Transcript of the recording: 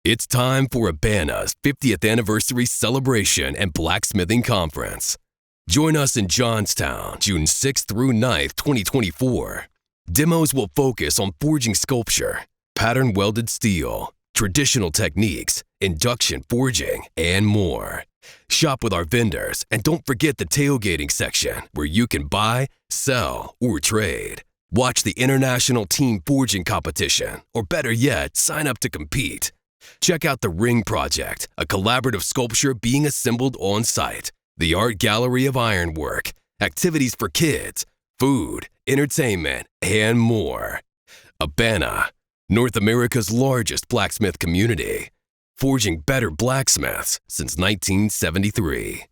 It's time for ABANA's 50th anniversary celebration and blacksmithing conference. Join us in Johnstown, June 6th through 9th, 2024. Demos will focus on forging sculpture, pattern welded steel, traditional techniques, induction forging, and more. Shop with our vendors and don't forget the tailgating section where you can buy, sell, or trade. Watch the International Team Forging Competition, or better yet, sign up to compete. Check out the Ring Project, a collaborative sculpture being assembled on site, the Art Gallery of Ironwork, activities for kids, food, entertainment, and more. ABANA, North America's largest blacksmith community, forging better blacksmiths since 1973.